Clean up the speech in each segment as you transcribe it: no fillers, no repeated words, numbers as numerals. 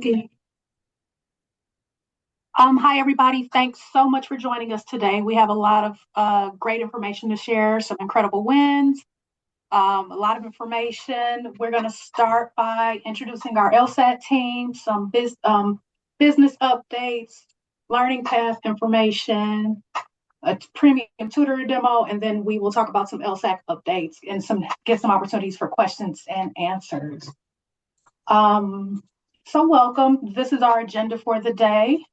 Okay. Hi, everybody. Thanks so much for joining us today. We have a lot of great information to share, some incredible wins, a lot of information. We're going to start by introducing our LSAT team, some business updates, learning path information, a premium tutor demo, and then we will talk about some LSAT updates and get some opportunities for questions and answers. Um, so welcome. This is our agenda for the day.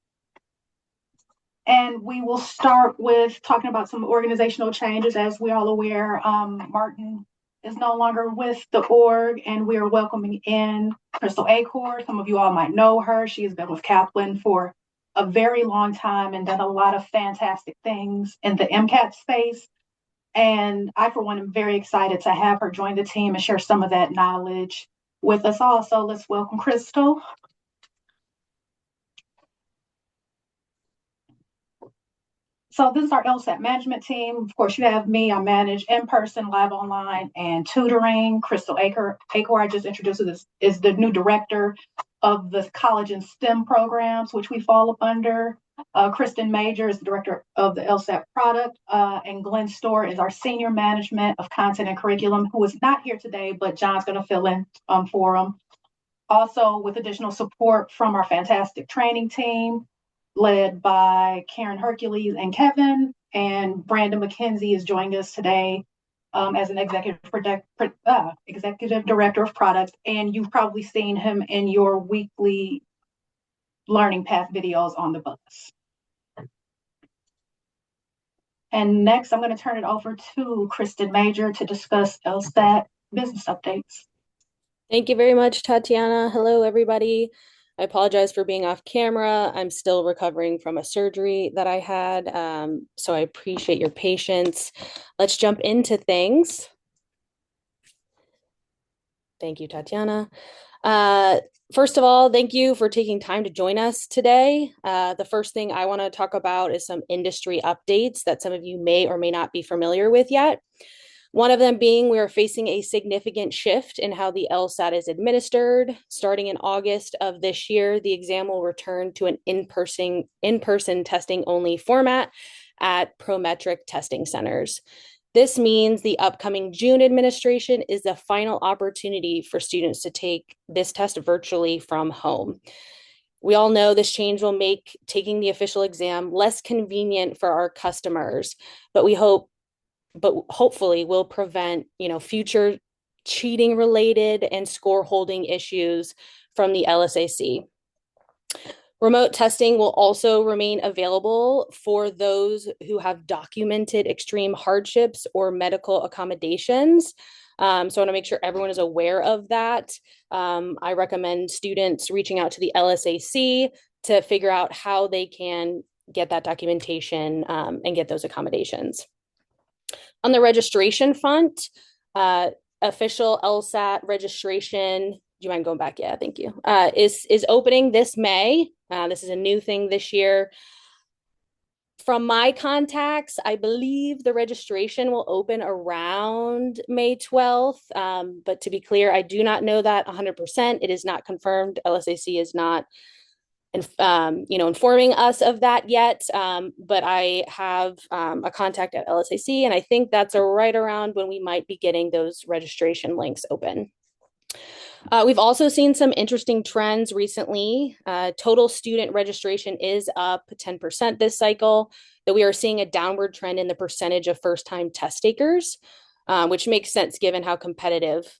And we will start with talking about some organizational changes. As we're all aware, Martin is no longer with the org, and we are welcoming in Crystal Acor. Some of you all might know her. She has been with Kaplan for a very long time and done a lot of fantastic things in the MCAT space. And I, for one, am very excited to have her join the team and share some of that knowledge with us all. So let's welcome Crystal. So this is our LSAT management team. Of course, you have me. I manage in-person, live online, and tutoring. Crystal Acor, I just introduced this, is the new director of the college and STEM programs, which we fall up under. Kristen Major is the director of the LSAT product, and Glenn Storr is our senior management of content and curriculum, who is not here today, but John's going to fill in for him. Also, with additional support from our fantastic training team, led by Karen Hercules and Kevin, and Brandon McKenzie is joining us today as an executive director of products, and you've probably seen him in your weekly learning path videos on the bus. And next, I'm going to turn it over to Kristen Major to discuss LSAT business updates. Thank you very much, Tatiana. Hello, everybody. I apologize for being off camera. I'm still recovering from a surgery that I had, so I appreciate your patience. Let's jump into things. Thank you, Tatiana. First of all, thank you for taking time to join us today. The first thing I want to talk about is some industry updates that some of you may or may not be familiar with yet. One of them being we are facing a significant shift in how the LSAT is administered. Starting in August of this year, the exam will return to an in-person testing only format at Prometric testing centers. This means the upcoming June administration is the final opportunity for students to take this test virtually from home. We all know this change will make taking the official exam less convenient for our customers, but hopefully will prevent, future cheating related and score holding issues from the LSAC. Remote testing will also remain available for those who have documented extreme hardships or medical accommodations. So I want to make sure everyone is aware of that. I recommend students reaching out to the LSAC to figure out how they can get that documentation and get those accommodations. On the registration front, official LSAT registration, do you mind going back? Yeah, thank you. Is opening this May. This is a new thing this year. From my contacts, I believe the registration will open around May 12th. But to be clear, I do not know that 100%. It is not confirmed. LSAC is not informing us of that yet. But I have a contact at LSAC, and I think that's right around when we might be getting those registration links open. We've also seen some interesting trends recently. Total student registration is up 10% this cycle, but we are seeing a downward trend in the percentage of first-time test takers, which makes sense given how competitive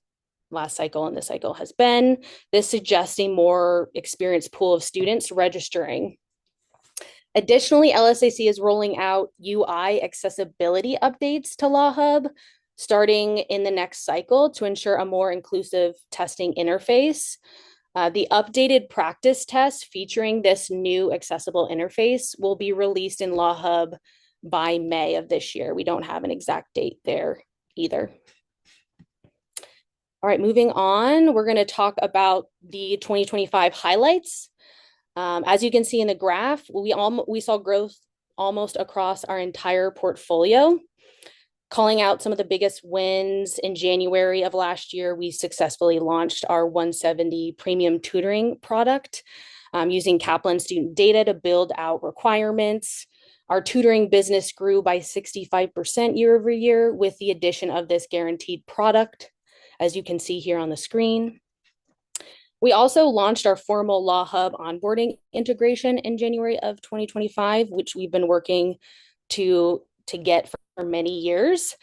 last cycle and this cycle has been. This suggests a more experienced pool of students registering. Additionally, LSAC is rolling out UI accessibility updates to Law Hub starting in the next cycle to ensure a more inclusive testing interface. The updated practice test featuring this new accessible interface will be released in Law Hub by May of this year. We don't have an exact date there either. All right, moving on, we're going to talk about the 2025 highlights. As you can see in the graph, we saw growth almost across our entire portfolio. Calling out some of the biggest wins in January of last year, we successfully launched our 170 premium tutoring product using Kaplan student data to build out requirements. Our tutoring business grew by 65% year over year with the addition of this guaranteed product, as you can see here on the screen. We also launched our formal Law Hub onboarding integration in January of 2025, which we've been working to get for many years.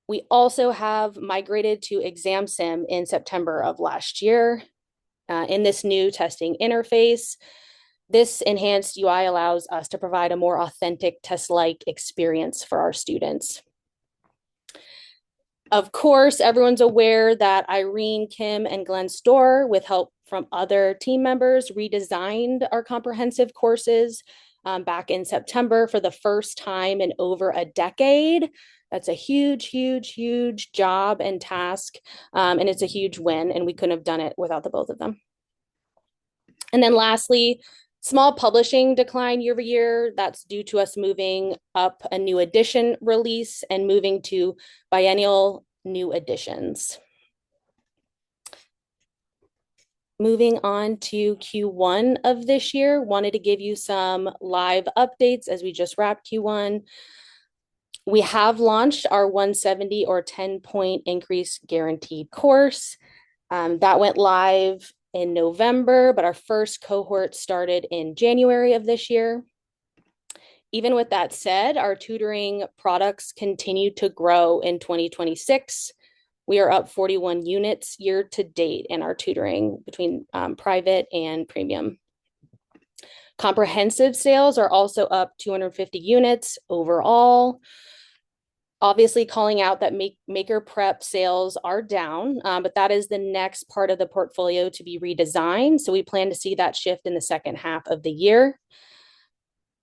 We also have migrated to ExamSim in September of last year. In this new testing interface, this enhanced UI allows us to provide a more authentic test-like experience for our students. Of course, everyone's aware that Irene Kim and Glenn Storr, with help from other team members, redesigned our comprehensive courses back in September for the first time in over a decade. That's a huge, huge, huge job and task, and it's a huge win, and we couldn't have done it without the both of them. And then lastly, small publishing decline year over year. That's due to us moving up a new edition release and moving to biennial new editions. Moving on to Q1 of this year, wanted to give you some live updates as we just wrapped Q1. We have launched our 170 or 10-point increase guaranteed course. That went live in November, but our first cohort started in January of this year. Even with that said, our tutoring products continue to grow in 2026. We are up 41 units year to date in our tutoring between private and premium. Comprehensive sales are also up 250 units overall. Obviously, calling out that maker prep sales are down, but that is the next part of the portfolio to be redesigned. So we plan to see that shift in the second half of the year.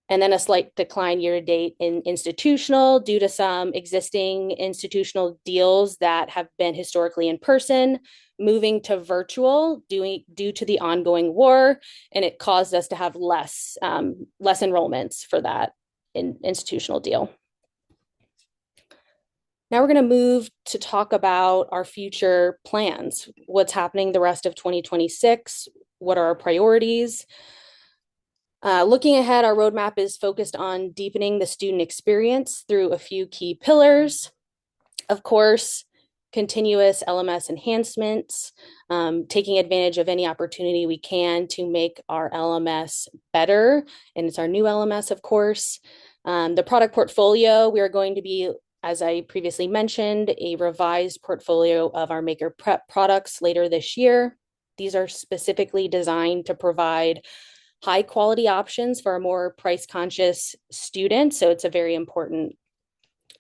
And then a slight decline year to date in institutional due to some existing institutional deals that have been historically in person, moving to virtual due to the ongoing war. And it caused us to have less enrollments for that institutional deal. Now we're going to move to talk about our future plans. What's happening the rest of 2026? What are our priorities? Looking ahead, our roadmap is focused on deepening the student experience through a few key pillars. Of course, continuous LMS enhancements, taking advantage of any opportunity we can to make our LMS better. And it's our new LMS, of course. The product portfolio, we are going to be, as I previously mentioned, a revised portfolio of our Maker Prep products later this year. These are specifically designed to provide high quality options for a more price conscious student. So it's a very important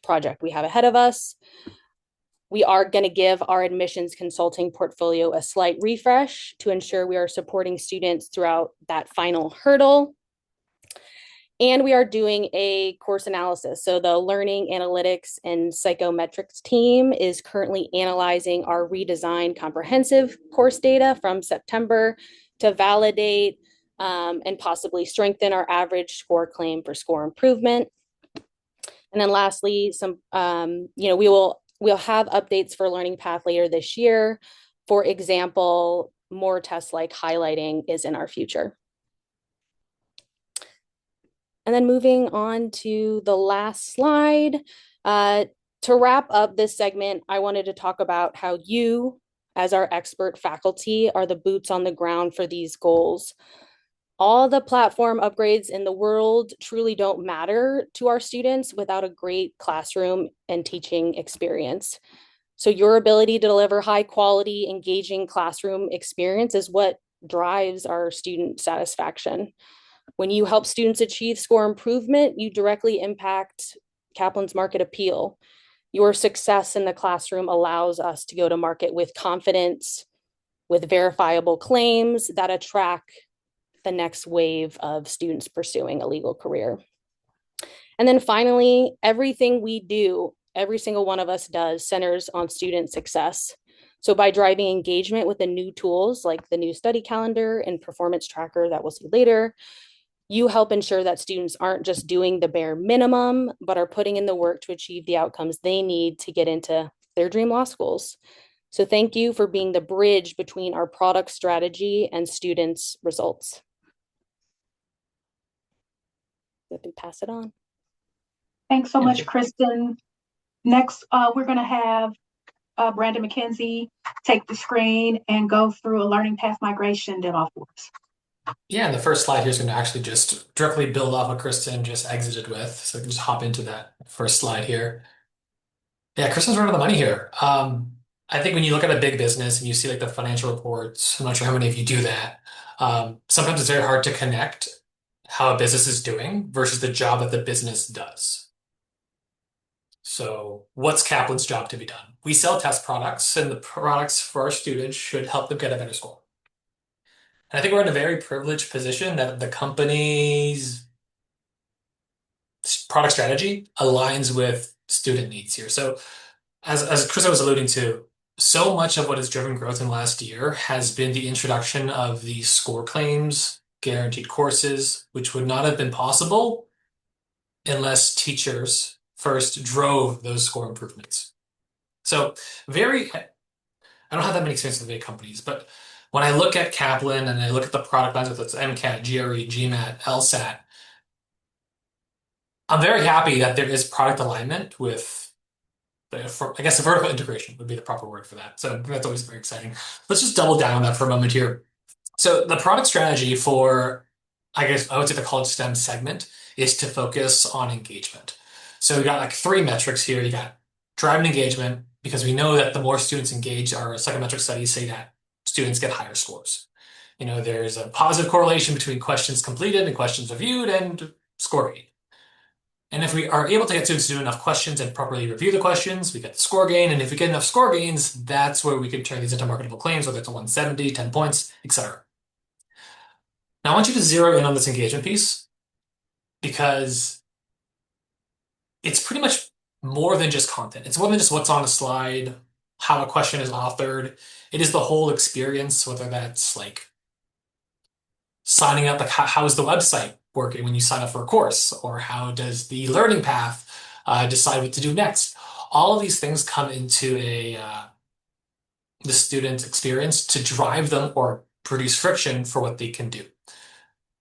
project we have ahead of us. We are going to give our admissions consulting portfolio a slight refresh to ensure we are supporting students throughout that final hurdle. And we are doing a course analysis. So the learning analytics and psychometrics team is currently analyzing our redesigned comprehensive course data from September to validate and possibly strengthen our average score claim for score improvement. And then lastly, we'll have updates for Learning Path later this year. For example, more tests like highlighting is in our future. And then moving on to the last slide. To wrap up this segment, I wanted to talk about how you, as our expert faculty, are the boots on the ground for these goals. All the platform upgrades in the world truly don't matter to our students without a great classroom and teaching experience. So your ability to deliver high quality, engaging classroom experience is what drives our student satisfaction. When you help students achieve score improvement, you directly impact Kaplan's market appeal. Your success in the classroom allows us to go to market with confidence, with verifiable claims that attract the next wave of students pursuing a legal career. And then finally, everything we do, every single one of us does, centers on student success. So by driving engagement with the new tools like the new study calendar and performance tracker that we'll see later, You help ensure that students aren't just doing the bare minimum, but are putting in the work to achieve the outcomes they need to get into their dream law schools. So thank you for being the bridge between our product strategy and students' results. Let me pass it on. Thanks so Yeah. much, Kristen. Next, we're going to have Brandon McKenzie take the screen and go through a learning path migration demo for us. Yeah, and the first slide here is going to actually just directly build off what Kristen just exited with. So we can just hop into that first slide here. Yeah, Kristen's right on the money here. I think when you look at a big business and you see like the financial reports, I'm not sure how many of you do that. Sometimes it's very hard to connect how a business is doing versus the job that the business does. So what's Kaplan's job to be done? We sell test products, and the products for our students should help them get a better score. And I think we're in a very privileged position that the company's product strategy aligns with student needs here. So as Chris was alluding to, so much of what has driven growth in the last year has been the introduction of these score claims, guaranteed courses, which would not have been possible unless teachers first drove those score improvements. So I don't have that many experience with big companies, but when I look at Kaplan and I look at the product lines with its MCAT, GRE, GMAT, LSAT, I'm very happy that there is product alignment with, I guess, the vertical integration would be the proper word for that. So that's always very exciting. Let's just double down on that for a moment here. So the product strategy for, I guess, I would say the college STEM segment is to focus on engagement. So we got like three metrics here. You got driving engagement, because we know that the more students engage, our psychometric studies say that students get higher scores. There's a positive correlation between questions completed and questions reviewed and score gain. And if we are able to get students to do enough questions and properly review the questions, we get the score gain. And if we get enough score gains, that's where we can turn these into marketable claims, whether it's a 170, 10 points, etc. Now, I want you to zero in on this engagement piece because it's pretty much more than just content. It's more than just what's on a slide, how a question is authored. It is the whole experience, whether that's like signing up, like how is the website working when you sign up for a course, or how does the learning path decide what to do next? All of these things come into the student experience to drive them or produce friction for what they can do.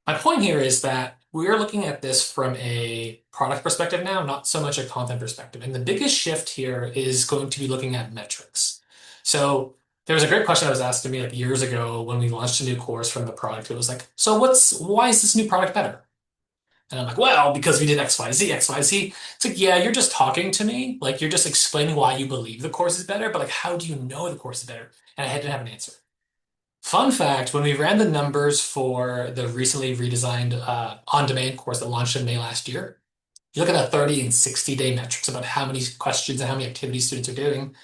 My point here is that we're looking at this from a product perspective now, not so much a content perspective. And the biggest shift here is going to be looking at metrics. So there was a great question that was asked to me like years ago when we launched a new course from the product. It was like, so why is this new product better? And I'm like, well, because we did X, Y, Z, X, Y, Z. It's like, yeah, you're just talking to me. Like, you're just explaining why you believe the course is better, but like, how do you know the course is better? And I didn't have an answer. Fun fact, when we ran the numbers for the recently redesigned on-demand course that launched in May last year, you look at the 30 and 60-day metrics about how many questions and how many activities students are doing,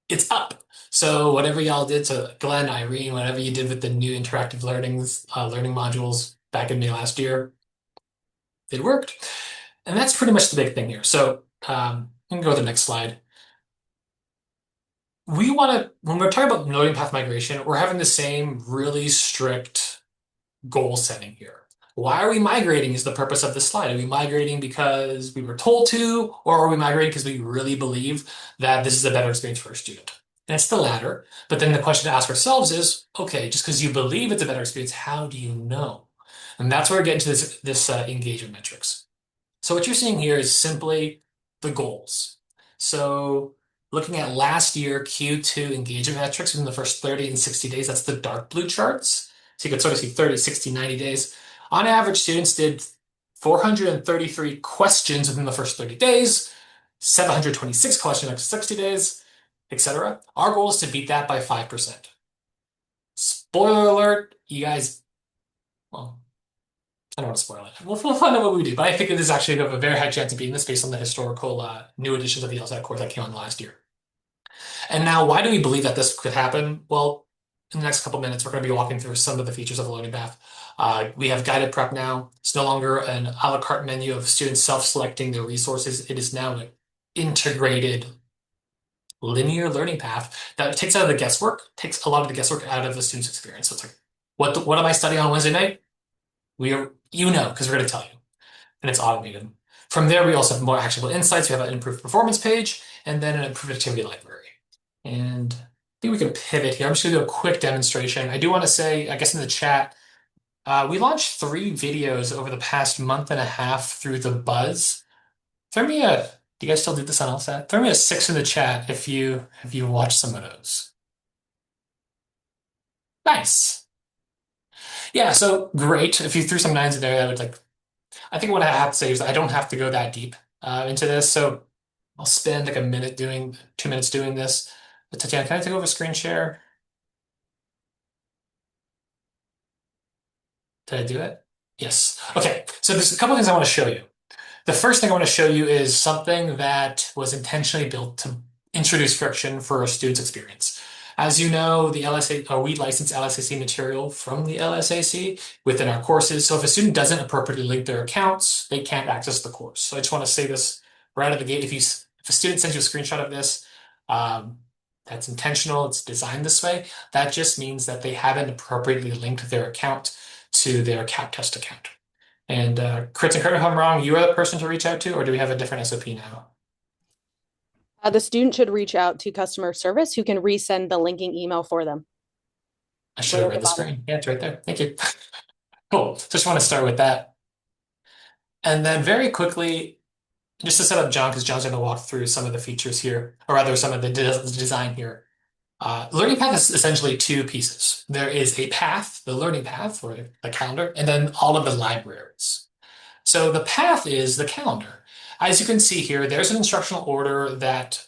it's up. So whatever y'all did, so Glenn, Irene, whatever you did with the new interactive learning modules back in May last year, it worked. And that's pretty much the big thing here. So we can go to the next slide. When we're talking about learning path migration, we're having the same really strict goal setting here. Why are we migrating is the purpose of this slide. Are we migrating because we were told to, or are we migrating because we really believe that this is a better experience for our student? And it's the latter. But then the question to ask ourselves is, okay, just because you believe it's a better experience, how do you know? And that's where we're getting to this engagement metrics. So what you're seeing here is simply the goals. So looking at last year Q2 engagement metrics within the first 30 and 60 days, that's the dark blue charts. So you can sort of see 30, 60, 90 days. On average, students did 433 questions within the first 30 days, 726 questions after 60 days, etc. Our goal is to beat that by 5%. Spoiler alert, you guys, well, I don't want to spoil it. We'll find out what we do, but I think it is actually have a very high chance of beating this based on the historical new editions of the LSAT course that came on last year. And now, why do we believe that this could happen? Well, in the next couple minutes, we're going to be walking through some of the features of the learning path. We have guided prep now. It's no longer an a la carte menu of students self-selecting their resources. It is now an integrated linear learning path that takes out of the guesswork, takes a lot of the guesswork out of the student's experience. So it's like, what am I studying on Wednesday night? We are you know, because we're going to tell you, and it's automated. From there, we also have more actionable insights. We have an improved performance page, and then an improved activity library. And I think we can pivot here. I'm just going to do a quick demonstration. I do want to say, I guess in the chat, we launched 3 videos over the past month and a half through the Buzz. Throw me a, do you guys still do this on LSAT? Throw me a 6 in the chat if you watched some of those. Nice. Yeah, so great. If you threw some 9s in there, that would like, I think what I have to say is I don't have to go that deep into this. So I'll spend like a minute doing, 2 minutes doing this. But Tatiana, can I take over screen share? Did I do it? Yes. Okay. So there's a couple things I want to show you. The first thing I want to show you is something that was intentionally built to introduce friction for a student's experience. As you know, the LSA, or we license LSAC material from the LSAC within our courses. So if a student doesn't appropriately link their accounts, they can't access the course. So I just want to say this right out of the gate. If a student sends you a screenshot of this, that's intentional, it's designed this way. That just means that they haven't appropriately linked their account to their CAP test account. And Chris, and correct me if I'm wrong, you are the person to reach out to, or do we have a different SOP now? The student should reach out to customer service who can resend the linking email for them. I should have read the screen. Yeah, it's right there. Thank you. Cool. Just want to start with that. And then very quickly, just to set up John, because John's going to walk through some of the features here, or rather some of the design here. Learning path is essentially 2 pieces. There is a path, the learning path, or the calendar, and then all of the libraries. So the path is the calendar. As you can see here, there's an instructional order that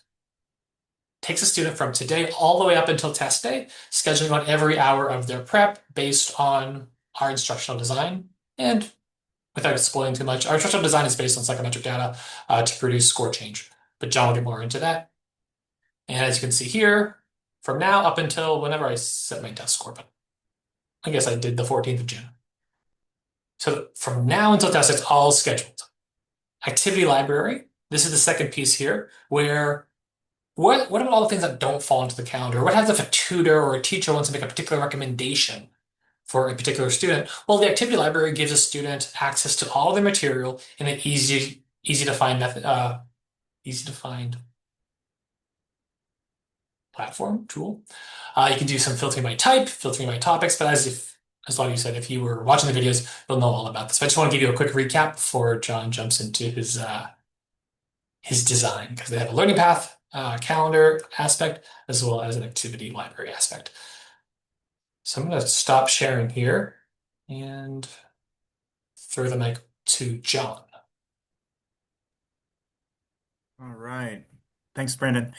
takes a student from today all the way up until test day, scheduling on every hour of their prep based on our instructional design. And without spoiling too much, our instructional design is based on psychometric data to produce score change. But John will get more into that. And as you can see here, from now up until whenever I set my test score, but I guess I did the 14th of June. So from now until test, it's all scheduled. Activity library. This is the second piece here, where what about all the things that don't fall into the calendar? What happens if a tutor or a teacher wants to make a particular recommendation for a particular student? Well, the activity library gives a student access to all of their material in an easy to find method, easy to find platform tool. You can do some filtering by type, filtering by topics, but as a lot of you said, if you were watching the videos, you'll know all about this. But I just want to give you a quick recap before John jumps into his design, because they have a learning path, calendar aspect, as well as an activity library aspect. So I'm going to stop sharing here and throw the mic to John. All right. Thanks, Brandon.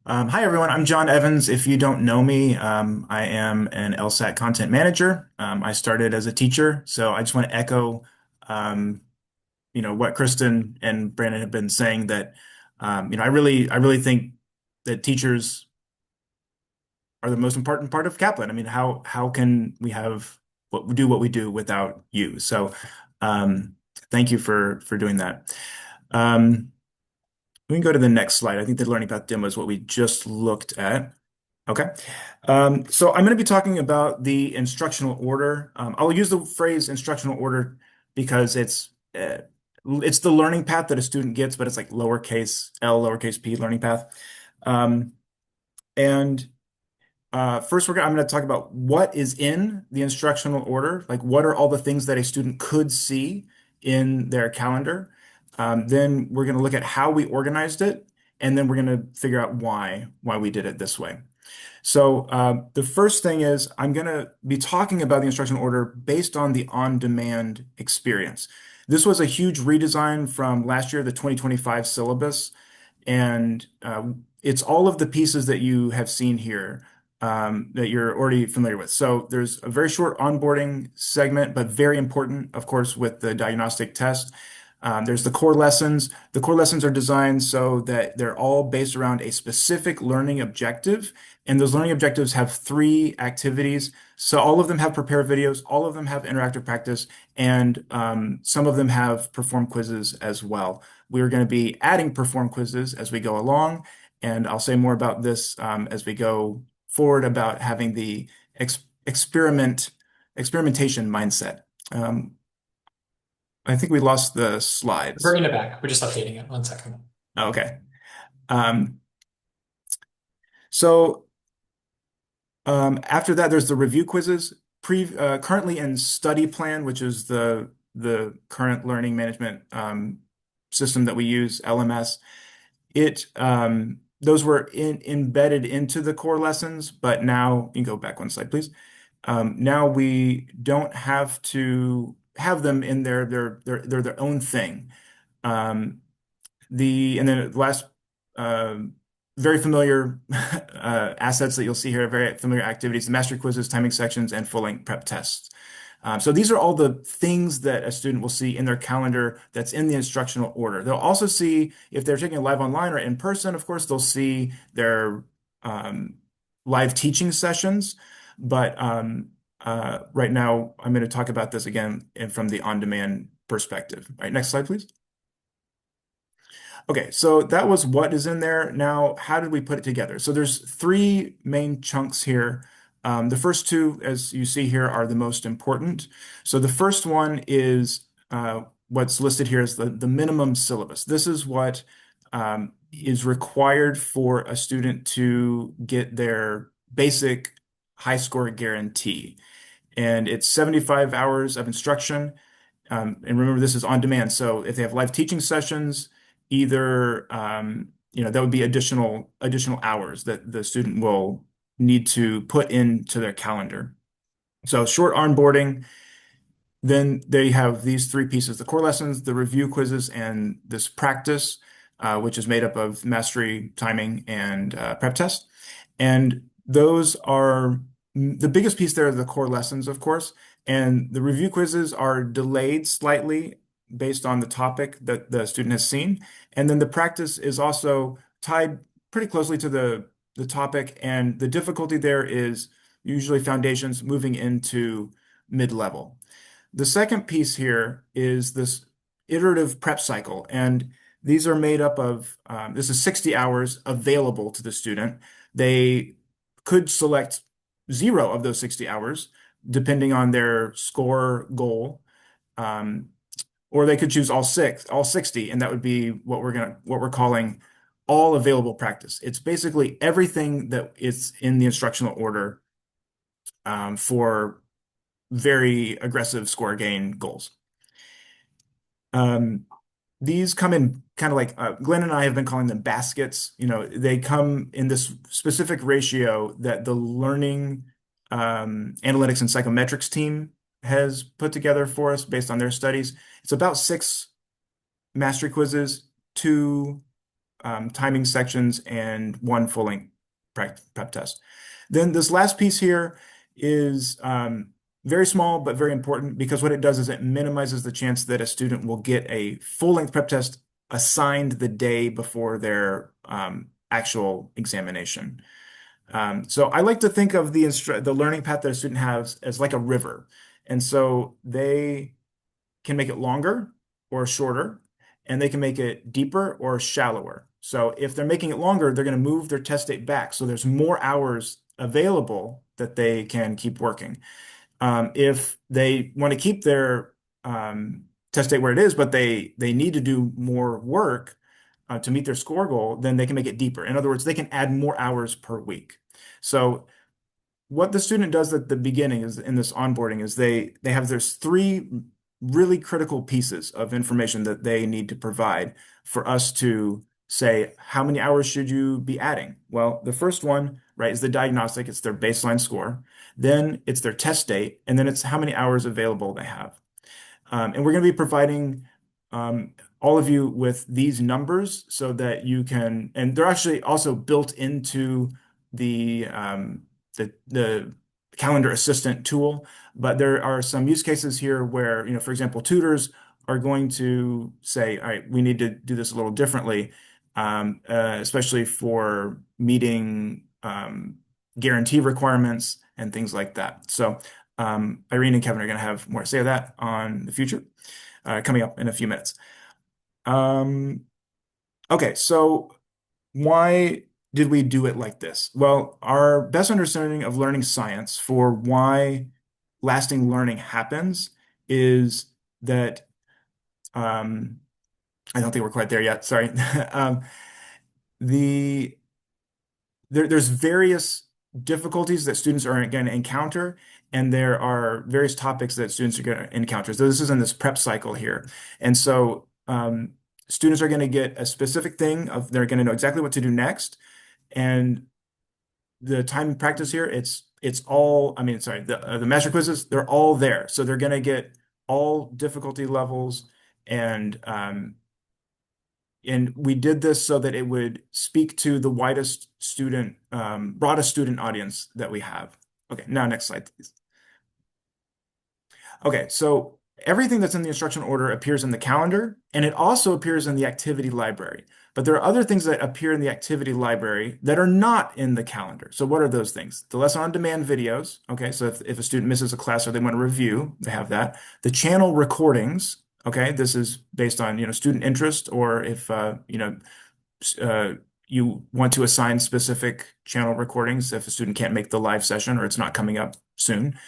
Hi, everyone. I'm John Evans. If you don't know me, I am an LSAT content manager. I started as a teacher, so I just want to echo, what Kristen and Brandon have been saying, that, I really think that teachers are the most important part of Kaplan. I mean, how can we have what we do without you? So, thank you for doing that. We can go to the next slide. I think the learning path demo is what we just looked at. Okay. So I'm going to be talking about the instructional order. I'll use the phrase instructional order because it's the learning path that a student gets, but it's like lowercase l, lowercase p learning path. And first, I'm going to talk about what is in the instructional order, like what are all the things that a student could see in their calendar. Then we're going to look at how we organized it, and then we're going to figure out why we did it this way. So the first thing is I'm going to be talking about the instructional order based on the on-demand experience. This was a huge redesign from last year, the 2025 syllabus, and it's all of the pieces that you have seen here that you're already familiar with. So there's a very short onboarding segment, but very important, of course, with the diagnostic test. There's the core lessons. The core lessons are designed so that they're all based around a specific learning objective. And those learning objectives have 3 activities. So all of them have prepared videos, all of them have interactive practice, and some of them have perform quizzes as well. We're going to be adding perform quizzes as we go along. And I'll say more about this as we go forward about having the experimentation mindset. I think we lost the slides. Bringing it back. We're just updating it. 1 second. Okay. Um, so after that, there's the review quizzes. Currently in study plan, which is the current learning management system that we use, LMS. Those were embedded into the core lessons, but now you can go back one slide, please. Now we don't have to have them in their own thing. And then the last very familiar assets that you'll see here, very familiar activities, the mastery quizzes, timing sections, and full-length prep tests. So these are all the things that a student will see in their calendar that's in the instructional order. They'll also see, if they're taking it live online or in person, of course, they'll see their live teaching sessions. But right now, I'm going to talk about this again from the on-demand perspective. All right, next slide, please. Okay, so that was what is in there. Now, how did we put it together? So there's three main chunks here. The first two, as you see here, are the most important. So the first one is what's listed here as the minimum syllabus. This is what is required for a student to get their basic high score guarantee. And it's 75 hours of instruction. And remember, this is on demand. So if they have live teaching sessions, either that would be additional hours that the student will need to put into their calendar. So short onboarding, then they have these three pieces: the core lessons, the review quizzes, and this practice, which is made up of mastery, timing, and prep test. And those are the biggest piece there are the core lessons, of course, and the review quizzes are delayed slightly based on the topic that the student has seen. And then the practice is also tied pretty closely to the topic, and the difficulty there is usually foundations moving into mid-level. The second piece here is this iterative prep cycle, and these are made up of, this is 60 hours available to the student. They could select 0 of those 60 hours, depending on their score goal. Or they could choose all 60, and that would be what we're calling all available practice. It's basically everything that is in the instructional order for very aggressive score gain goals. These come in kind of like Glenn and I have been calling them baskets. They come in this specific ratio that the learning analytics and psychometrics team has put together for us based on their studies. It's about 6 mastery quizzes, 2 timing sections, and 1 full-length prep test. Then this last piece here is very small but very important, because what it does is it minimizes the chance that a student will get a full-length prep test assigned the day before their actual examination. So I like to think of the learning path that a student has as like a river. And so they can make it longer or shorter, and they can make it deeper or shallower. So if they're making it longer, they're going to move their test date back. So there's more hours available that they can keep working. If they want to keep their test date where it is, but they need to do more work to meet their score goal, then they can make it deeper. In other words, they can add more hours per week. So what the student does at the beginning is in this onboarding is there's 3 really critical pieces of information that they need to provide for us to say, how many hours should you be adding? Well, the first one, right, is the diagnostic. It's their baseline score. Then it's their test date, and then it's how many hours available they have. And we're going to be providing all of you with these numbers so that you can, and they're actually also built into the calendar assistant tool. But there are some use cases here where, for example, tutors are going to say, all right, we need to do this a little differently, especially for meeting guarantee requirements and things like that. So Irene and Kevin are going to have more to say of that on the future, coming up in a few minutes. Okay, so why did we do it like this? Well, our best understanding of learning science for why lasting learning happens is that I don't think we're quite there yet. Sorry. The there's various difficulties that students are going to encounter, and there are various topics that students are going to encounter. So this is in this prep cycle here. And so students are going to get a specific thing of they're going to know exactly what to do next. And the time and practice here, it's all, I mean, sorry, the master quizzes, they're all there. So they're going to get all difficulty levels and we did this so that it would speak to the widest student, broadest student audience that we have. Okay, now next slide, please. Okay, so everything that's in the instructional order appears in the calendar, and it also appears in the activity library. But there are other things that appear in the activity library that are not in the calendar. So what are those things? The lesson on demand videos. Okay, so if a student misses a class or they want to review, they have that. The channel recordings. Okay, this is based on, student interest, or if, you want to assign specific channel recordings if a student can't make the live session or it's not coming up soon.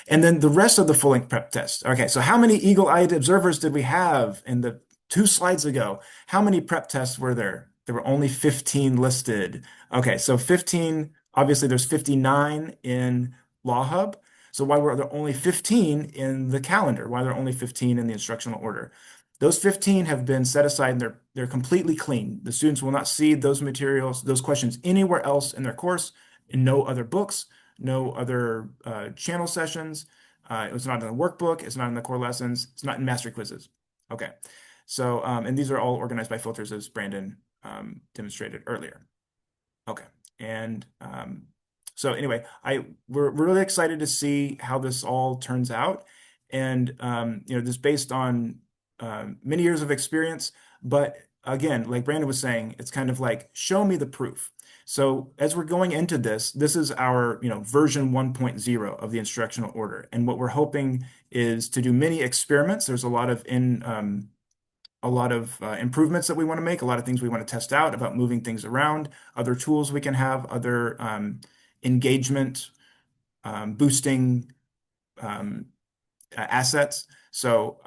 And then the rest of the full-length prep test. Okay, so how many eagle-eyed observers did we have in the 2 slides ago? How many prep tests were there? There were only 15 listed. Okay, so 15, obviously there's 59 in Law Hub. So why were there only 15 in the calendar? Why are there only 15 in the instructional order? Those 15 have been set aside and they're completely clean. The students will not see those materials, those questions anywhere else in their course, in no other books, no other channel sessions. It was not in the workbook. It's not in the core lessons. It's not in master quizzes. Okay. So, and these are all organized by filters as Brandon demonstrated earlier. Okay. And so anyway, we're really excited to see how this all turns out. And, this is based on many years of experience, but again, like Brandon was saying, it's kind of like, show me the proof. So as we're going into this is our, version 1.0 of the instructional order. And what we're hoping is to do many experiments. There's a lot of improvements that we want to make, a lot of things we want to test out about moving things around, other tools we can have, other engagement boosting assets. So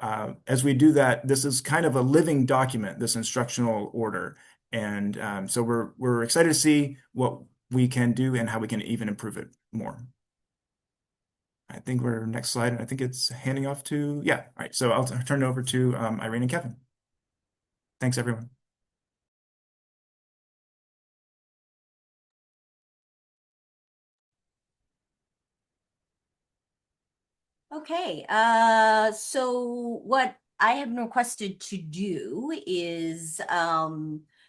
as we do that, this is kind of a living document, this instructional order. And so we're excited to see what we can do and how we can even improve it more. I think we're next slide, and I think it's handing off to, yeah. All right, so I'll turn it over to Irene and Kevin. Thanks, everyone. Okay, so what I have been requested to do is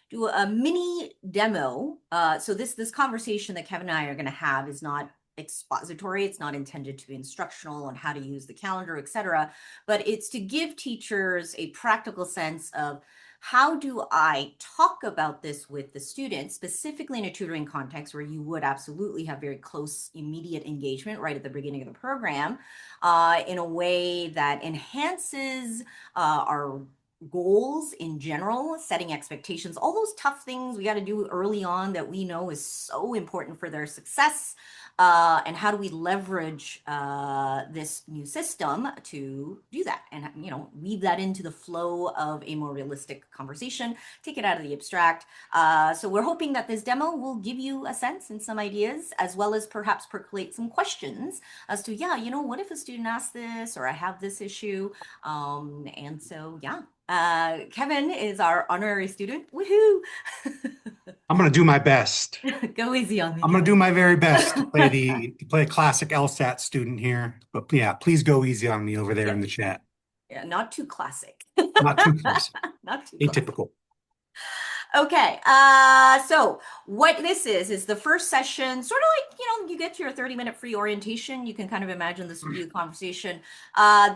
do a mini demo. So this conversation that Kevin and I are going to have is not expository. It's not intended to be instructional on how to use the calendar, etc. But it's to give teachers a practical sense of how do I talk about this with the students, specifically in a tutoring context where you would absolutely have very close, immediate engagement right at the beginning of the program, in a way that enhances our goals in general, setting expectations, all those tough things we got to do early on that we know is so important for their success. And how do we leverage this new system to do that and, weave that into the flow of a more realistic conversation, take it out of the abstract. So we're hoping that this demo will give you a sense and some ideas, as well as perhaps percolate some questions as to, what if a student asks this, or I have this issue? And so, Kevin is our honorary student. Woohoo! I'm going to do my best. Go easy on me. I'm going to do my very best to play a classic LSAT student here. But yeah, please go easy on me over there in the chat. Yeah, not too classic. Not too classic. Not too atypical. Okay, so what this is the first session, sort of like, you get your 30-minute free orientation. You can kind of imagine this would be a conversation.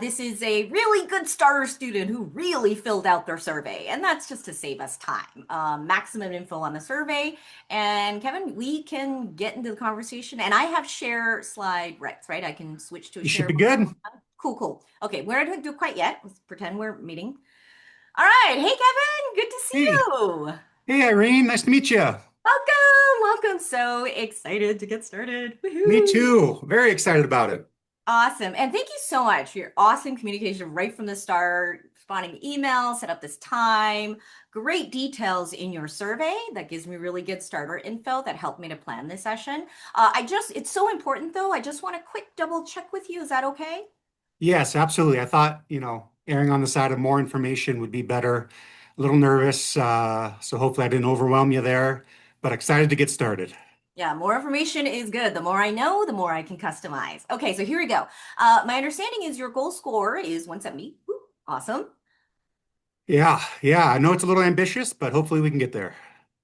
This is a really good starter student who really filled out their survey, and that's just to save us time. Maximum info on the survey. And Kevin, we can get into the conversation, and I have share slide rights, right? I can switch to a You share. should be good. Cool. Okay, we're not going to do it quite yet. Let's pretend we're meeting. All right. Hey, Kevin. Good to see you. Hey, Irene. Nice to meet you. Welcome. So excited to get started. Woohoo. Me too. Very excited about it. Awesome. And thank you so much for your awesome communication right from the start. responding to emails, set up this time, great details in your survey. That gives me really good starter info that helped me to plan this session. It's so important though. I just want a quick double check with you. Is that okay? Yes, absolutely. I thought, erring on the side of more information would be better. A little nervous, so hopefully I didn't overwhelm you there, but excited to get started. Yeah, more information is good. The more I know, the more I can customize. Okay, so here we go. My understanding is your goal score is 170. Woo, awesome. Yeah, I know it's a little ambitious, but hopefully we can get there.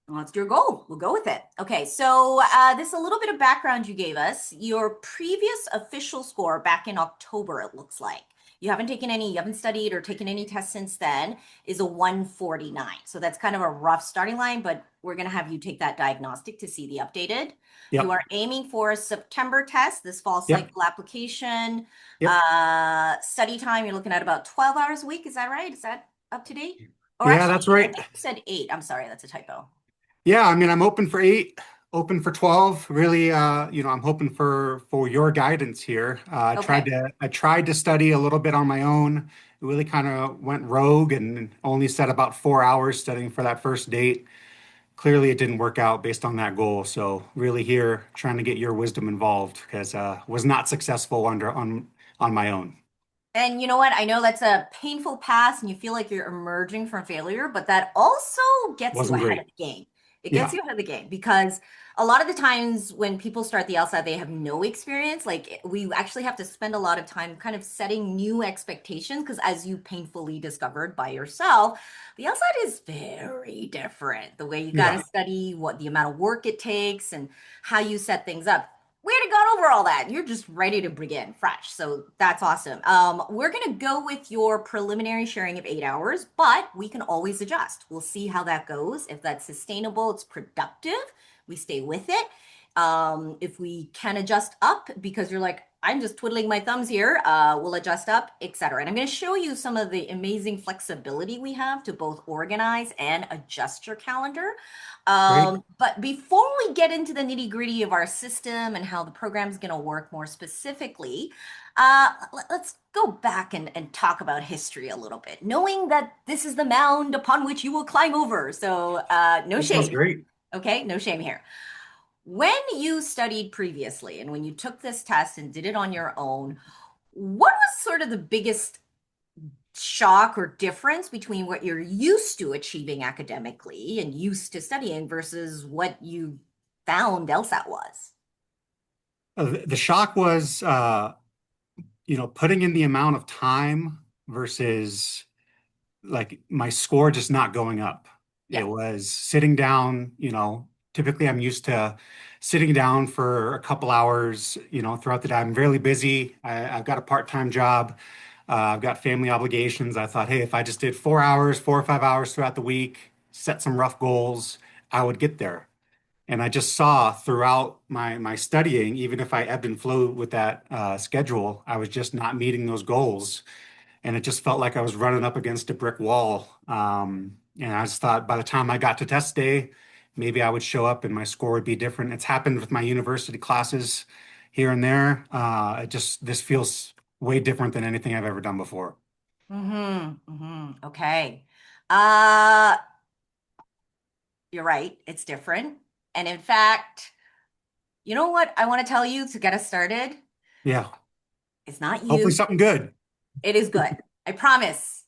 Well, that's your goal. We'll go with it. Okay, so this is a little bit of background you gave us. Your previous official score back in October, it looks like. You haven't studied or taken any tests since then, is a 149. So that's kind of a rough starting line, but we're going to have you take that diagnostic to see the updated. Yep. You are aiming for a September test, this fall Yep. cycle application. Yep. Study time, you're looking at about 12 hours a week. Is that right? Is that up to date? Or Yeah, actually, that's I right. think you said 8. I'm sorry, that's a typo. Yeah, I mean, I'm open for 8, open for 12. Really, I'm hoping for your guidance here. Okay. I tried to study a little bit on my own. Really kind of went rogue and only set about 4 hours studying for that first date. Clearly, it didn't work out based on that goal. So really here trying to get your wisdom involved because was not successful on my own. And you know what? I know that's a painful past and you feel like you're emerging from failure, but that also gets you Wasn't ahead of great. the game. It gets Yeah. you ahead of the game because a lot of the times when people start the LSAT, they have no experience. Like we actually have to spend a lot of time kind of setting new expectations because as you painfully discovered by yourself, the LSAT is very different. The way you got to Yeah. study, what the amount of work it takes, and how you set things up. We already got over all that. You're just ready to begin fresh. So that's awesome. We're going to go with your preliminary sharing of 8 hours, but we can always adjust. We'll see how that goes. If that's sustainable, it's productive, we stay with it. If we can adjust up because you're like, I'm just twiddling my thumbs here, we'll adjust up, etc. And I'm going to show you some of the amazing flexibility we have to both organize and adjust your calendar. Great. But before we get into the nitty gritty of our system and how the program is going to work more specifically, let's go back and talk about history a little bit, knowing that this is the mound upon which you will climb over. So no That sounds shame. great. Okay, no shame here. When you studied previously and when you took this test and did it on your own, what was sort of the biggest shock or difference between what you're used to achieving academically and used to studying versus what you found LSAT was? The shock was, putting in the amount of time versus like my score just not going up. Yeah. It was sitting down, typically I'm used to sitting down for a couple hours, throughout the day. I'm really busy. I've got a part-time job. I've got family obligations. I thought, hey, if I just did 4 hours, 4 or 5 hours throughout the week, set some rough goals, I would get there. And I just saw throughout my studying, even if I ebbed and flowed with that schedule, I was just not meeting those goals. And it just felt like I was running up against a brick wall. And I just thought by the time I got to test day, maybe I would show up and my score would be different. It's happened with my university classes here and there. This feels way different than anything I've ever done before. Okay. Uh, you're right. It's different. And in fact, you know what I want to tell you to get us started? Yeah. It's not Hopefully you. something good. It is good. I promise.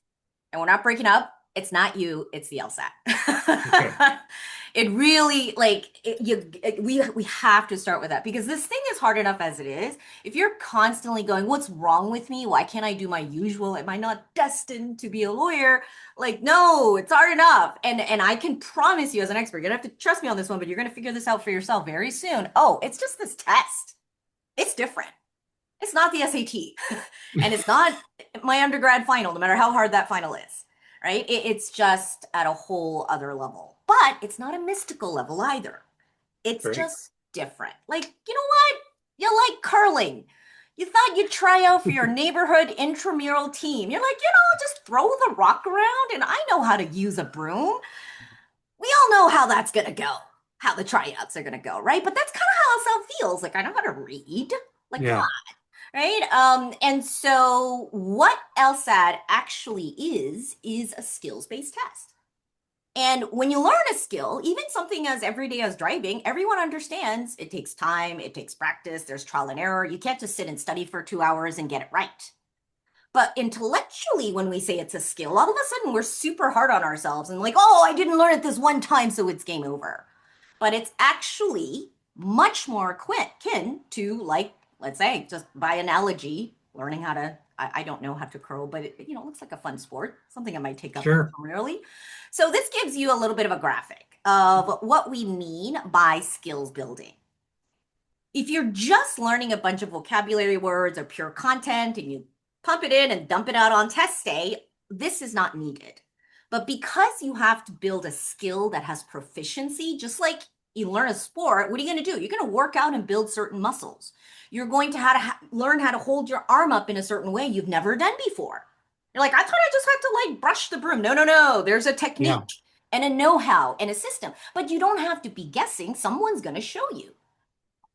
And we're not breaking up. It's not you, it's the LSAT. Okay. It really we have to start with that because this thing is hard enough as it is. If you're constantly going, what's wrong with me? Why can't I do my usual? Am I not destined to be a lawyer? Like, no, it's hard enough. And I can promise you as an expert, you're gonna have to trust me on this one, but you're gonna figure this out for yourself very soon. Oh, it's just this test. It's different. It's not the SAT. And it's not my undergrad final, no matter how hard that final is. Right? It's just at a whole other level. But it's not a mystical level either. It's Great. just different. Like, you know what? You like curling. You thought you'd try out for your neighborhood intramural team. You're like, just throw the rock around and I know how to use a broom. We all know how that's going to go, how the tryouts are going to go, right? But that's kind of how it feels. Like, I know how to read. Like, come Yeah. on. right? And so what LSAT actually is a skills-based test. And when you learn a skill, even something as everyday as driving, everyone understands it takes time, it takes practice, there's trial and error. You can't just sit and study for 2 hours and get it right. But intellectually, when we say it's a skill, all of a sudden we're super hard on ourselves and like, oh, I didn't learn it this one time, so it's game over. But it's actually much more akin to, like, let's say, just by analogy, learning how to, I don't know how to curl, but it looks like a fun sport, something I might take up Sure. temporarily. So this gives you a little bit of a graphic of what we mean by skills building. If you're just learning a bunch of vocabulary words or pure content and you pump it in and dump it out on test day, this is not needed. But because you have to build a skill that has proficiency, just like you learn a sport, what are you going to do? You're going to work out and build certain muscles. You're going to learn how to hold your arm up in a certain way you've never done before. You're like, I thought I just had to like brush the broom. No, no, no. There's a technique Yeah. and a know-how and a system. But you don't have to be guessing. Someone's going to show you.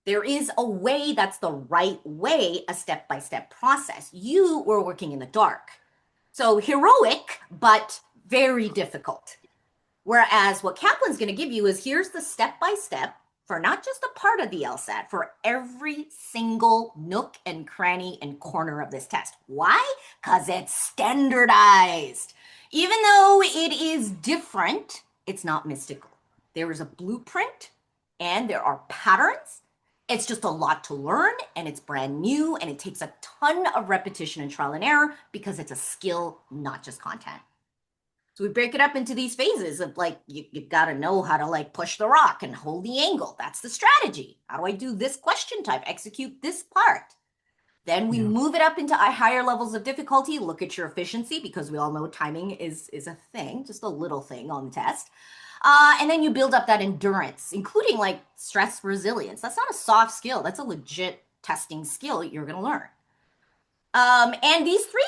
There is a way that's the right way, a step-by-step process. You were working in the dark. So heroic, but very difficult. Whereas what Kaplan's going to give you is here's the step-by-step for not just a part of the LSAT, for every single nook and cranny and corner of this test. Why? Because it's standardized. Even though it is different, it's not mystical. There is a blueprint and there are patterns. It's just a lot to learn and it's brand new and it takes a ton of repetition and trial and error because it's a skill, not just content. So we break it up into these phases of like, you got to know how to like push the rock and hold the angle. That's the strategy. How do I do this question type, execute this part? Then we move it up into higher levels of difficulty, look at your efficiency because we all know timing is a thing, just a little thing on the test. And then you build up that endurance, including like stress resilience. That's not a soft skill. That's a legit testing skill you're going to learn. And these three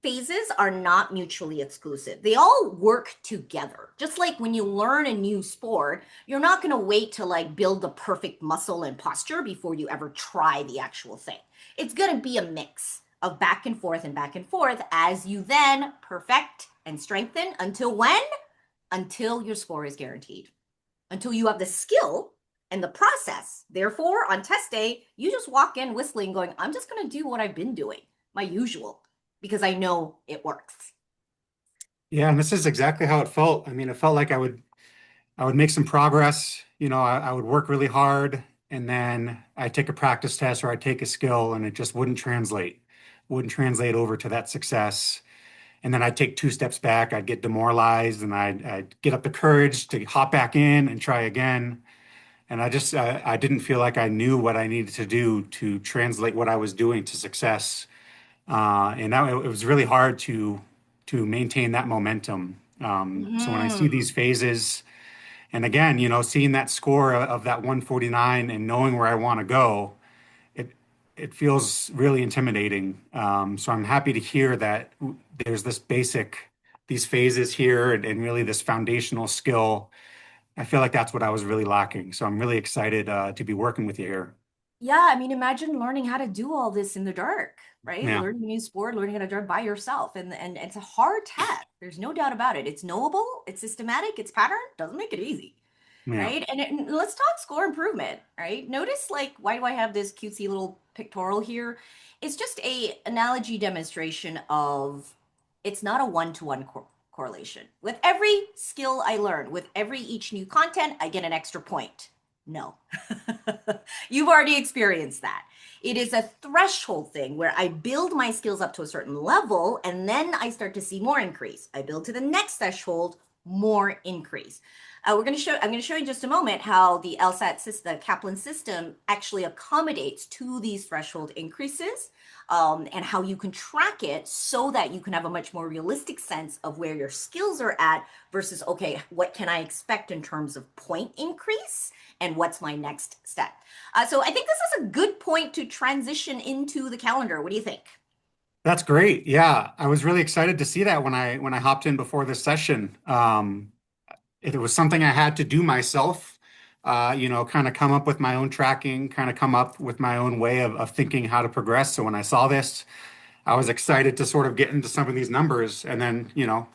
phases are not mutually exclusive. They all work together. Just like when you learn a new sport, you're not going to wait to like build the perfect muscle and posture before you ever try the actual thing. It's going to be a mix of back and forth as you then perfect and strengthen until when? Until your score is guaranteed, until you have the skill and the process. Therefore, on test day, you just walk in whistling, going, I'm just going to do what I've been doing, my usual, because I know it works. Yeah, and this is exactly how it felt. I mean, it felt like I would make some progress. I would work really hard, and then I'd take a practice test or I'd take a skill, and it just wouldn't translate over to that success. And then I'd take 2 steps back, I'd get demoralized, and I'd get up the courage to hop back in and try again. And I didn't feel like I knew what I needed to do to translate what I was doing to success. And it was really hard to maintain that momentum. So when I see these phases, and again, seeing that score of that 149 and knowing where I want to go, it feels really intimidating. So I'm happy to hear that there's these phases here and really this foundational skill. I feel like that's what I was really lacking. So I'm really excited to be working with you here. Yeah, I mean, imagine learning how to do all this in the dark, right? Yeah, Learning a new sport, learning how to drive by yourself. And it's a hard test. There's no doubt about it. It's knowable, it's systematic, it's pattern, doesn't make it easy. yeah. Right? And let's talk score improvement, right? Notice like why do I have this cutesy little pictorial here? It's just a analogy demonstration of it's not a one-to-one correlation. With every skill I learn, with every each new content, I get an extra point. No. You've already experienced that. It is a threshold thing where I build my skills up to a certain level and then I start to see more increase. I build to the next threshold, more increase. I'm going to show you in just a moment how the LSAT system, the Kaplan system actually accommodates to these threshold increases, and how you can track it so that you can have a much more realistic sense of where your skills are at versus, okay, what can I expect in terms of point increase and what's my next step? So I think this is a good point to transition into the calendar. What do you think? That's great. Yeah, I was really excited to see that when I hopped in before this session. It was something I had to do myself kind of come up with my own tracking, kind of come up with my own way of thinking how to progress. So when I saw this, I was excited to sort of get into some of these numbers. And then,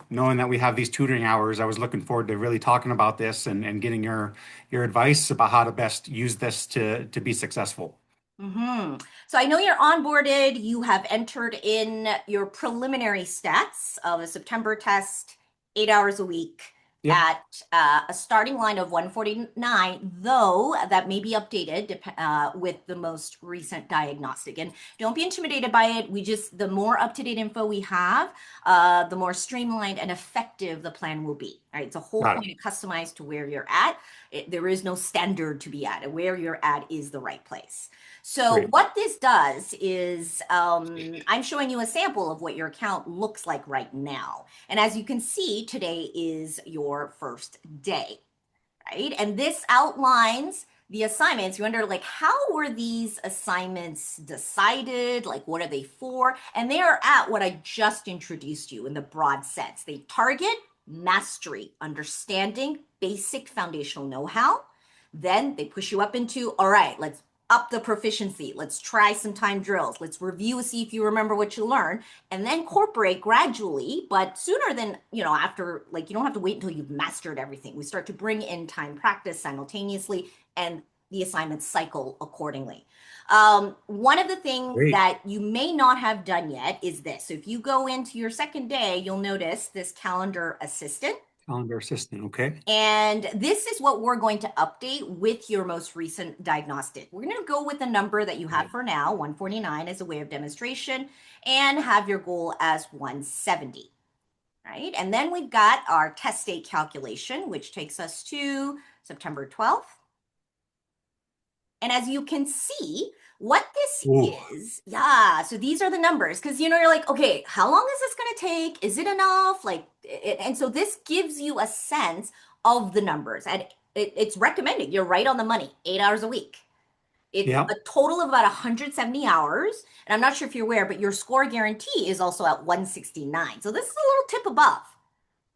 knowing that we have these tutoring hours, I was looking forward to really talking about this and getting your advice about how to best use this to be successful. So I know you're onboarded. You have entered in your preliminary stats of a September test, 8 hours a week Yep. at a starting line of 149, though that may be updated with the most recent diagnostic. And don't be intimidated by it. The more up-to-date info we have, the more streamlined and effective the plan will be. All right. It's a whole Got it. point of customized to where you're at. There is no standard to be at. Where you're at is the right place. So Great. what this does is I'm showing you a sample of what your account looks like right now. And as you can see, today is your first day, right? And this outlines the assignments. You wonder, like, how were these assignments decided? Like, what are they for? And they are at what I just introduced you in the broad sense. They target mastery, understanding, basic foundational know-how. Then they push you up into, all right, let's up the proficiency. Let's try some time drills. Let's review, see if you remember what you learned, and then incorporate gradually, but sooner than, after, like, you don't have to wait until you've mastered everything. We start to bring in time practice simultaneously, and the assignments cycle accordingly. One of the things Great. that you may not have done yet is this. So if you go into your second day, you'll notice this calendar assistant. Calendar assistant. Okay. And this is what we're going to update with your most recent diagnostic. We're going to go with the number that you have for now, 149 as a way of demonstration, and have your goal as 170, right? And then we've got our test date calculation, which takes us to September 12th. And as you can see, what this is, so these are the numbers, because you're like, okay, how long is this going to take? Is it enough? And so this gives you a sense of the numbers, and it's recommended. You're right on the money, 8 hours a week. It's a total of about 170 hours, and I'm not sure if you're aware, but your score guarantee is also at 169. So this is a little tip above.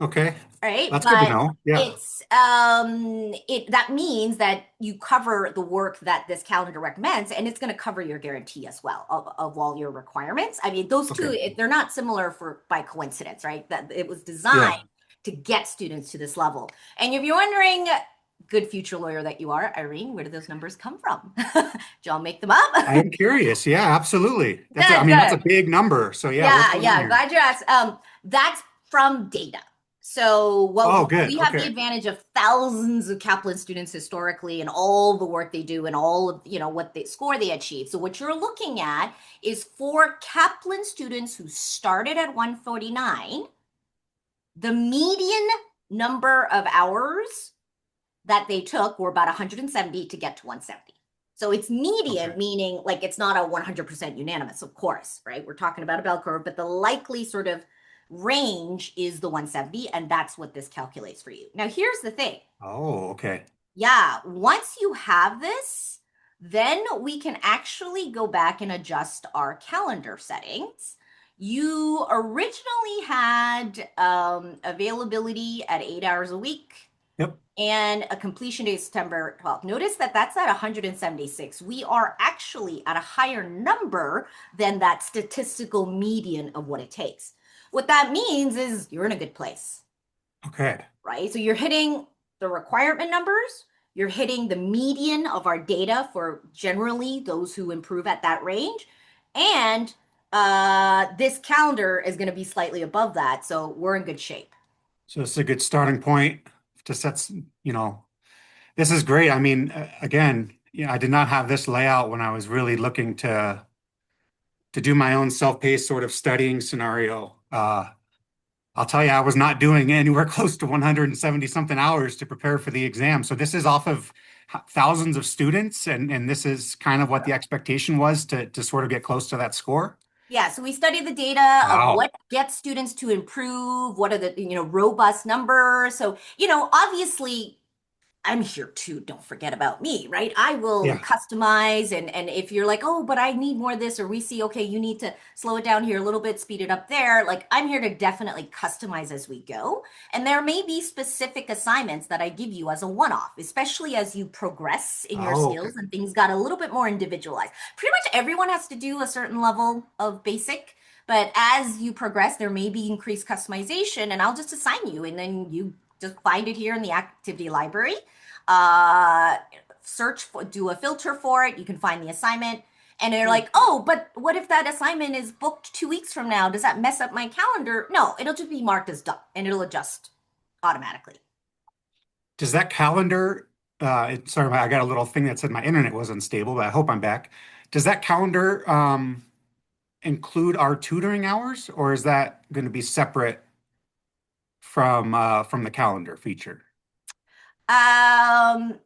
Okay. Right. That's good to know. Yeah. It's that means that you cover the work that this calendar recommends, and it's going to cover your guarantee as well of all your requirements. I mean, those two, they're not similar by coincidence, right? That it was designed to get students to this level. And if you're wondering, good future lawyer that you are, Irene, where do those numbers come from? Did y'all make them up? I'm curious. Yeah, absolutely. That's a big number. So yeah. Glad you asked. That's from data. So we have the advantage of thousands of Kaplan students historically and all the work they do and all of, what they score they achieve. So what you're looking at is for Kaplan students who started at 149, the median number of hours that they took were about 170 to get to 170. So it's median, meaning like it's not a 100% unanimous, of course, right? We're talking about a bell curve, but the likely sort of range is the 170, and that's what this calculates for you. Now, here's the thing. Oh, okay. Yeah, once you have this, then we can actually go back and adjust our calendar settings. You originally had availability at 8 hours a week. Yep. And a completion date September 12th. Notice that that's at 176. We are actually at a higher number than that statistical median of what it takes. What that means is you're in a good place. Okay. Right? So you're hitting the requirement numbers, you're hitting the median of our data for generally those who improve at that range, and this calendar is going to be slightly above that, so we're in good shape. So it's a good starting point to set, this is great. I mean, again, I did not have this layout when I was really looking to do my own self-paced sort of studying scenario. I'll tell you, I was not doing anywhere close to 170 something hours to prepare for the exam. So this is off of thousands of students, and this is kind of what the expectation was to sort of get close to that score. Yeah, so we study the data of what gets students to improve, what are the, robust numbers. So, obviously I'm here too. Don't forget about me, right? I will Yeah. customize and if you're like, oh, but I need more of this, or we see, okay, you need to slow it down here a little bit, speed it up there. Like I'm here to definitely customize as we go. And there may be specific assignments that I give you as a one-off, especially as you progress in your Oh, okay. skills and things got a little bit more individualized. Pretty much everyone has to do a certain level of basic. But as you progress, there may be increased customization, and I'll just assign you, and then you just find it here in the activity library. Uh, search for, do a filter for it. You can find the assignment, and you're like, oh, but what if that assignment is booked 2 weeks from now? Does that mess up my calendar? No, it'll just be marked as done, and it'll adjust automatically. Does that calendar, sorry, I got a little thing that said my internet was unstable, but I hope I'm back. Does that calendar include our tutoring hours, or is that going to be separate from the calendar feature? Um,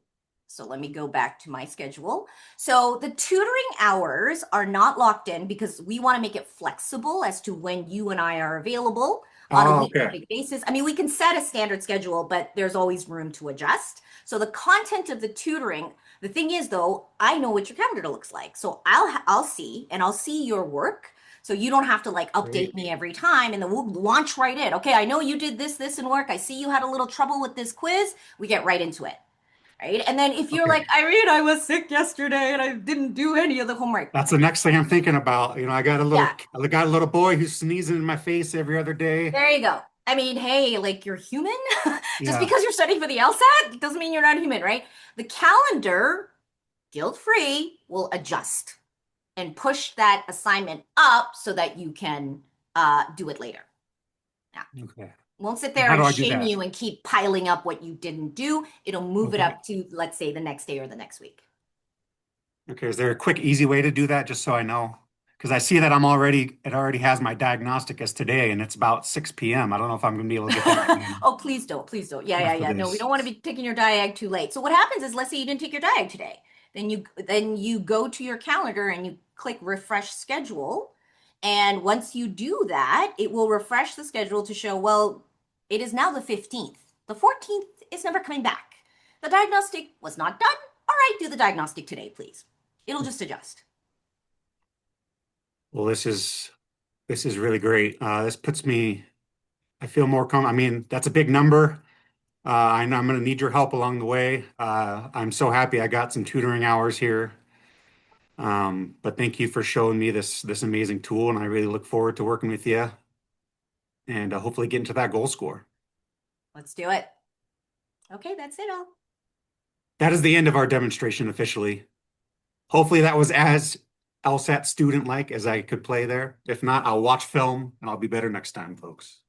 so let me go back to my schedule. So the tutoring hours are not locked in because we want to make it flexible as to when you and I are available on a Oh, week to okay. week basis. I mean, we can set a standard schedule, but there's always room to adjust. So the content of the tutoring, the thing is though, I know what your calendar looks like. So I'll see and I'll see your work. So you don't have to like update Great. me every time and then we'll launch right in. Okay, I know you did this in work. I see you had a little trouble with this quiz. We get right into it. Right? And then if you're like, Okay. Irene, I was sick yesterday and I didn't do any of the homework. That's the next thing I'm thinking about. You know, Yeah, I got a little boy who's sneezing in my face every other day. there you go. I mean, hey, like you're human. Just Yeah. because you're studying for the LSAT doesn't mean you're not human, right? The calendar, guilt-free, will adjust and push that assignment up so that you can do it later. Yeah. Okay. Won't sit And there how do and I do shame that? you and keep piling up what you didn't do. It'll move it Okay. up to, let's say, the next day or the next week. Okay. Is there a quick, easy way to do that just so I know? Because I see that it already has my diagnostic as today and it's about 6 p.m. I don't know if I'm going to be able to get that done Oh, please don't. Please don't. Yeah, yeah, after yeah. No, we this. don't want to be taking your diag too late. So what happens is, let's say you didn't take your diag today. Then you go to your calendar and you click refresh schedule. And once you do that, it will refresh the schedule to show, well, it is now the 15th. The 14th is never coming back. The diagnostic was not done. All right, do the diagnostic today, please. It'll just adjust. Well, this is really great. This puts me, I feel more calm. I mean, that's a big number. I know I'm going to need your help along the way. I'm so happy I got some tutoring hours here. But thank you for showing me this amazing tool, and I really look forward to working with you and hopefully getting to that goal score. Let's do it. Okay, that's it all. That is the end of our demonstration officially. Hopefully that was as LSAT student-like as I could play there. If not, I'll watch film and I'll be better next time, folks.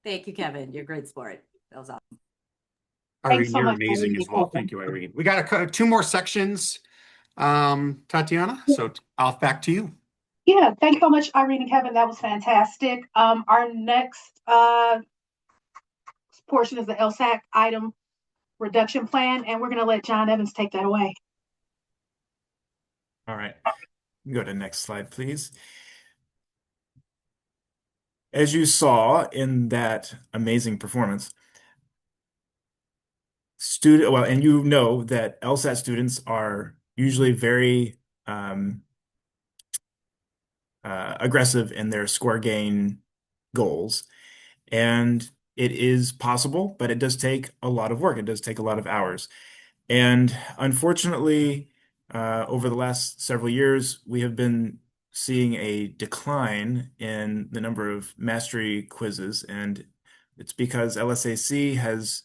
Thank you, Kevin. You're a great sport. That was awesome. Thanks Irene, so you're much, amazing Irene as well. and Thank Kevin. you, Irene. We got two more sections, Tatiana. So I'll back to you. Yeah, thank you so much, Irene and Kevin. That was fantastic. Our next portion is the LSAC item reduction plan, and we're going to let John Evans take that away. All right. Go to the next slide, please. As you saw in that amazing performance, and you know that LSAT students are usually very aggressive in their score gain goals. And it is possible, but it does take a lot of work. It does take a lot of hours. And unfortunately, over the last several years, we have been seeing a decline in the number of mastery quizzes. And it's because LSAC has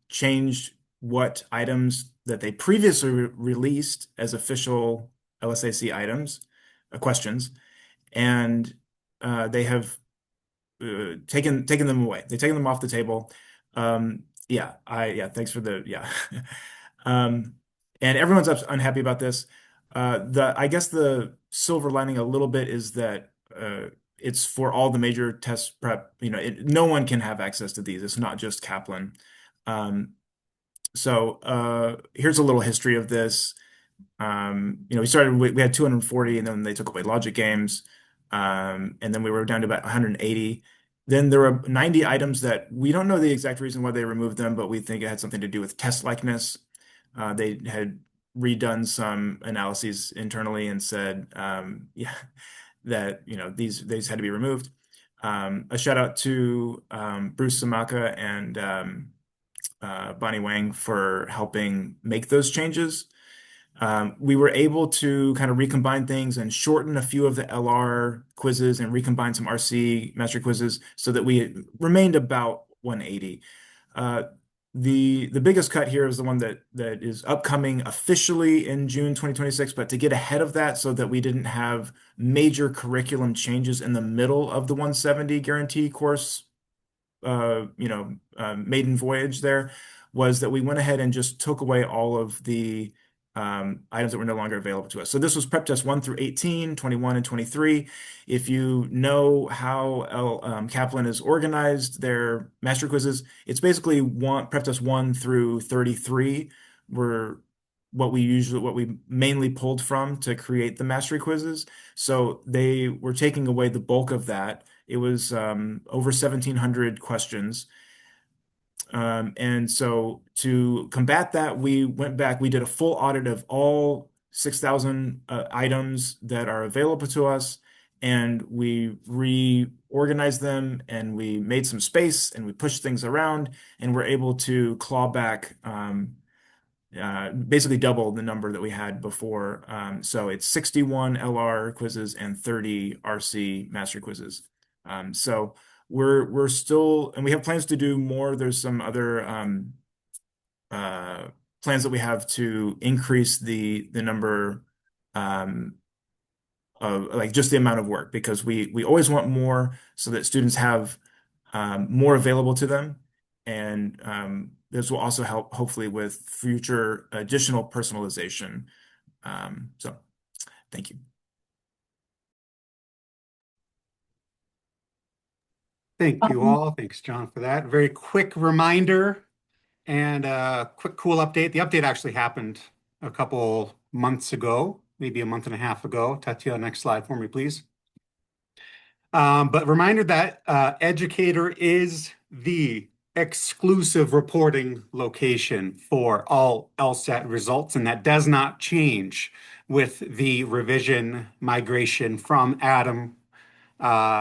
changed what items that they previously released as official LSAC items, questions, and they have taken them away. They've taken them off the table. Thanks for the yeah. Um, and everyone's unhappy about this. I guess the silver lining a little bit is that it's for all the major test prep. No one can have access to these. It's not just Kaplan. So here's a little history of this. We had 240, and then they took away logic games, and then we were down to about 180. Then there were 90 items that we don't know the exact reason why they removed them, but we think it had something to do with test likeness. They had redone some analyses internally and said, yeah, that these had to be removed. A shout out to Bruce Samaka and Bonnie Wang for helping make those changes. We were able to kind of recombine things and shorten a few of the LR quizzes and recombine some RC mastery quizzes so that we remained about 180. The biggest cut here is the one that is upcoming officially in June 2026, but to get ahead of that so that we didn't have major curriculum changes in the middle of the 170 guarantee course, maiden voyage there, was that we went ahead and just took away all of the items that were no longer available to us. So this was prep test 1 through 18, 21, and 23. If you know how Kaplan has organized their mastery quizzes, it's basically prep test 1 through 33 were what we mainly pulled from to create the mastery quizzes. So they were taking away the bulk of that. It was over 1,700 questions. And so to combat that, we went back, we did a full audit of all 6,000 items that are available to us, and we reorganized them, and we made some space, and we pushed things around, and we're able to claw back basically double the number that we had before. So it's 61 LR quizzes and 30 RC mastery quizzes. So we're still, and we have plans to do more. There's some other plans that we have to increase the number of like just the amount of work, because we always want more so that students have more available to them. And this will also help hopefully with future additional personalization. So thank you. Thank you all. Thanks, John, for that. Very quick reminder and a quick cool update. The update actually happened a couple months ago, maybe a month and a half ago. Tatiana, next slide for me, please. But reminder that Educator is the exclusive reporting location for all LSAT results, and that does not change with the revision migration from ADAM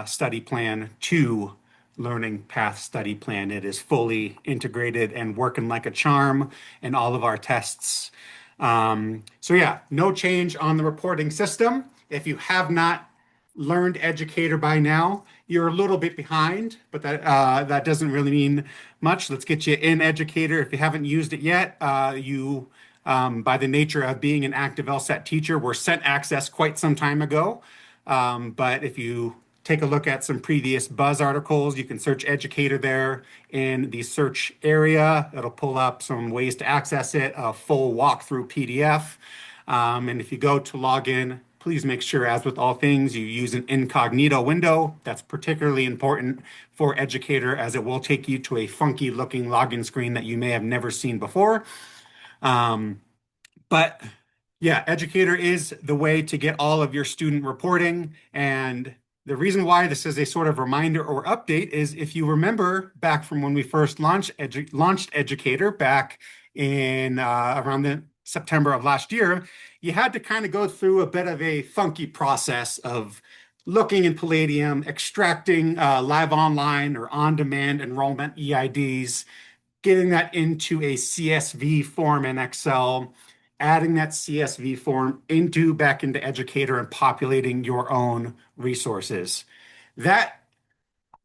study plan to Learning Path study plan. It is fully integrated and working like a charm in all of our tests. So yeah, no change on the reporting system. If you have not learned Educator by now, you're a little bit behind, but that doesn't really mean much. Let's get you in Educator. If you haven't used it yet, you by the nature of being an active LSAT teacher, were sent access quite some time ago. But if you take a look at some previous Buzz articles, you can search Educator there in the search area. It'll pull up some ways to access it, a full walkthrough PDF. And if you go to log in, please make sure, as with all things, you use an incognito window. That's particularly important for Educator, as it will take you to a funky looking login screen that you may have never seen before. But yeah, Educator is the way to get all of your student reporting. And the reason why this is a sort of reminder or update is, if you remember back from when we first launched Educator back in around the September of last year, you had to kind of go through a bit of a funky process of looking in Palladium, extracting live online or on-demand enrollment EIDs, getting that into a CSV form in Excel, adding that CSV form back into Educator, and populating your own resources. That,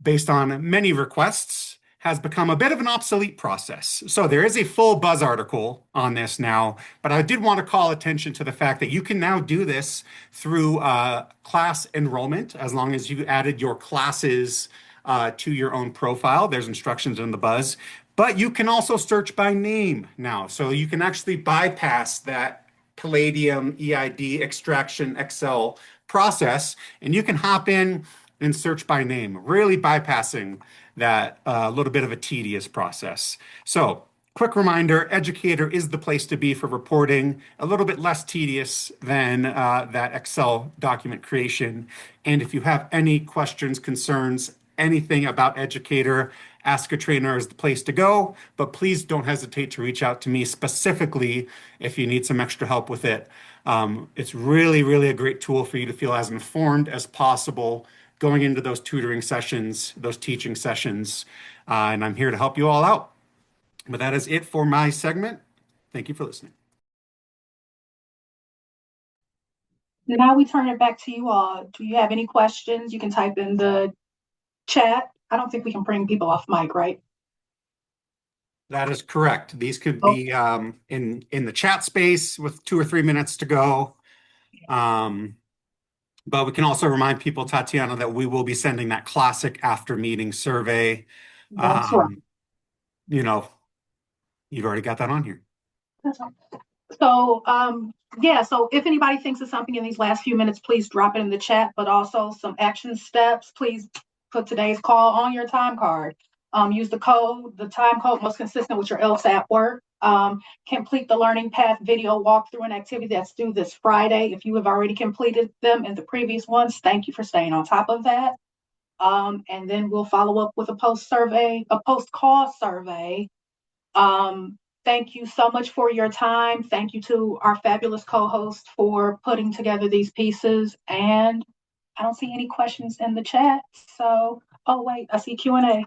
based on many requests, has become a bit of an obsolete process. So there is a full Buzz article on this now, but I did want to call attention to the fact that you can now do this through class enrollment, as long as you added your classes to your own profile. There's instructions in the Buzz. But you can also search by name now. So you can actually bypass that Palladium EID extraction Excel process, and you can hop in and search by name, really bypassing that little bit of a tedious process. So quick reminder, Educator is the place to be for reporting, a little bit less tedious than that Excel document creation. And if you have any questions, concerns, anything about Educator, Ask a Trainer is the place to go. But please don't hesitate to reach out to me specifically if you need some extra help with it. It's really, really a great tool for you to feel as informed as possible going into those tutoring sessions, those teaching sessions. And I'm here to help you all out. But that is it for my segment. Thank you for listening. Now we turn it back to you all. Do you have any questions? You can type in the chat. I don't think we can bring people off mic, right? That is correct. These could Oh. be in the chat space with 2 or 3 minutes to go. But we can also remind people, Tatiana, that we will be sending that classic after meeting survey. That's right. You know, you've already got that on here. That's right. So, yeah, so if anybody thinks of something in these last few minutes, please drop it in the chat, but also some action steps. Please put today's call on your time card. Use the time code most consistent with your LSAT work. Complete the learning path video walkthrough and activity that's due this Friday. If you have already completed them in the previous ones, thank you for staying on top of that. And then we'll follow up with a post-call survey. Thank you so much for your time. Thank you to our fabulous co-host for putting together these pieces. And I don't see any questions in the chat. So, oh wait, I see Q&A.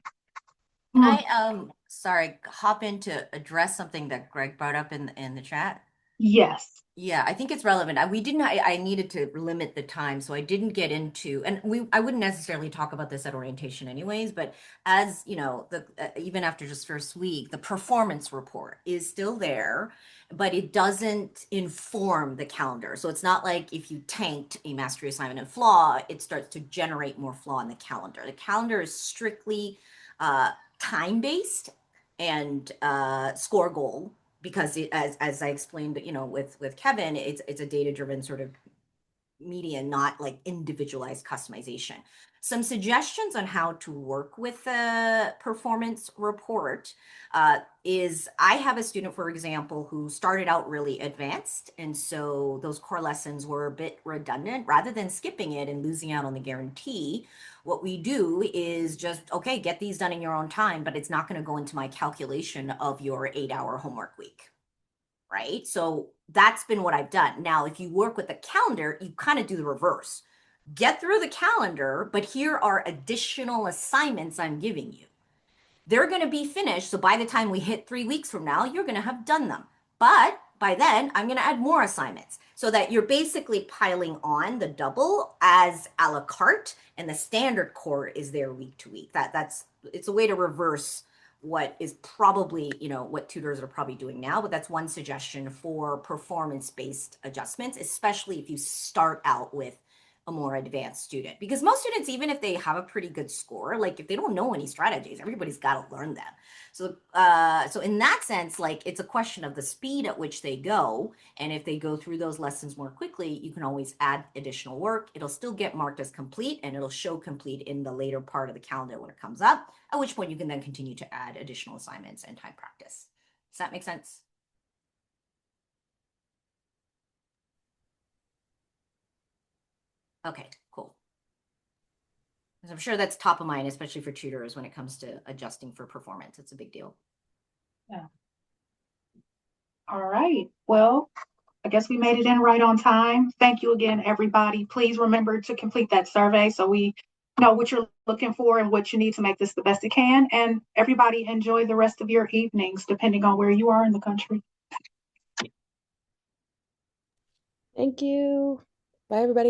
Can I hop in to address something that Greg brought up in the chat? Yes. Yeah, I think it's relevant. I needed to limit the time, so I didn't get into, and I wouldn't necessarily talk about this at orientation anyways, but as you know, even after just first week, the performance report is still there, but it doesn't inform the calendar. So it's not like if you tanked a mastery assignment in flaw, it starts to generate more flaw in the calendar. The calendar is strictly time-based and score goal, because as I explained, with Kevin, it's a data-driven sort of median, not like individualized customization. Some suggestions on how to work with the performance report is I have a student, for example, who started out really advanced, and so those core lessons were a bit redundant. Rather than skipping it and losing out on the guarantee, what we do is just, okay, get these done in your own time, but it's not going to go into my calculation of your 8-hour homework week. Right? So that's been what I've done. Now, if you work with the calendar, you kind of do the reverse. Get through the calendar, but here are additional assignments I'm giving you. They're going to be finished. So by the time we hit 3 weeks from now, you're going to have done them. But by then, I'm going to add more assignments so that you're basically piling on the double as a la carte, and the standard core is there week to week. It's a way to reverse what is probably, what tutors are probably doing now, but that's one suggestion for performance-based adjustments, especially if you start out with a more advanced student. Because most students, even if they have a pretty good score, like if they don't know any strategies, everybody's got to learn them. So in that sense, like it's a question of the speed at which they go. And if they go through those lessons more quickly, you can always add additional work. It'll still get marked as complete, and it'll show complete in the later part of the calendar when it comes up, at which point you can then continue to add additional assignments and time practice. Does that make sense? Okay, cool. Because I'm sure that's top of mind, especially for tutors when it comes to adjusting for performance. It's a big deal. Yeah. All right. Well, I guess we made it in right on time. Thank you again, everybody. Please remember to complete that survey so we know what you're looking for and what you need to make this the best it can. And everybody enjoy the rest of your evenings, depending on where you are in the country. Thank you. Bye, everybody.